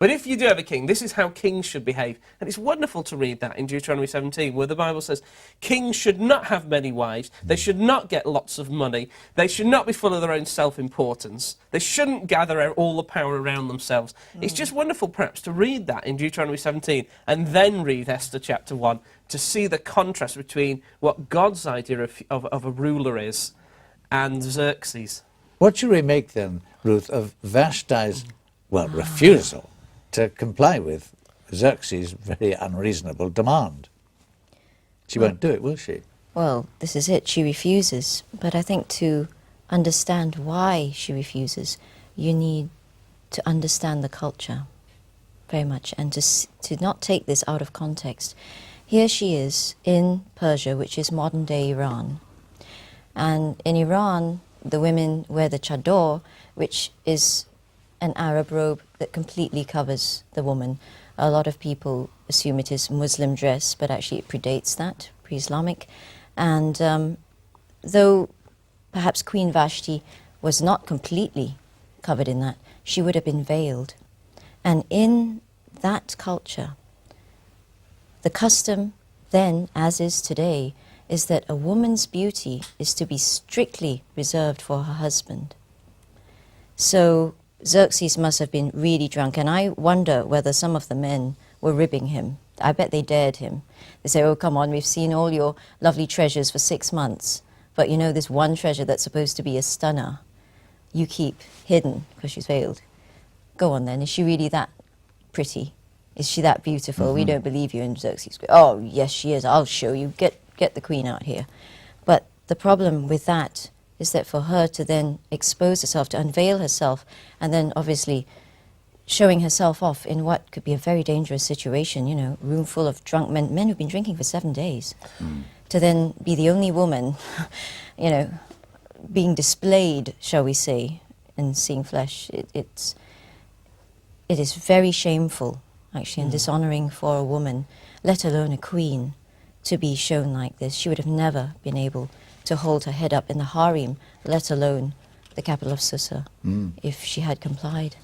But if you do have a king, this is how kings should behave. And it's wonderful to read that in Deuteronomy 17, where the Bible says, kings should not have many wives, they should not get lots of money, they should not be full of their own self-importance, they shouldn't gather all the power around themselves. It's just wonderful, perhaps, to read that in Deuteronomy 17, and then read Esther chapter 1, to see the contrast between what God's idea of a ruler is and Xerxes. What should we make, then, Ruth, of Vashti's, well, refusal to comply with Xerxes' very unreasonable demand? She won't do it, will she? Well, this is it. She refuses. But I think to understand why she refuses, you need to understand the culture very much, and to not take this out of context. Here she is in Persia, which is modern-day Iran. And in Iran, the women wear the chador, which is an Arab robe that completely covers the woman. A lot of people assume it is Muslim dress, but actually it predates that, pre-Islamic. And though perhaps Queen Vashti was not completely covered in that, she would have been veiled. And in that culture, the custom then, as is today, is that a woman's beauty is to be strictly reserved for her husband. So Xerxes must have been really drunk, and I wonder whether some of the men were ribbing him. I bet they dared him. They say, oh, come on, we've seen all your lovely treasures for 6 months, but you know this one treasure that's supposed to be a stunner, you keep hidden because she's veiled. Go on then, is she really that pretty? Is she that beautiful? We don't believe you. And Xerxes goes, oh, yes, she is, I'll show you, get the queen out here. But the problem with that is that for her to then expose herself, to unveil herself, and then obviously showing herself off in what could be a very dangerous situation, you know, room full of drunk men who've been drinking for 7 days, to then be the only woman, you know, being displayed, shall we say, and seeing flesh, it is very shameful, actually, and dishonoring for a woman, let alone a queen, to be shown like this. She would have never been able to hold her head up in the harem, let alone the capital of Susa, if she had complied.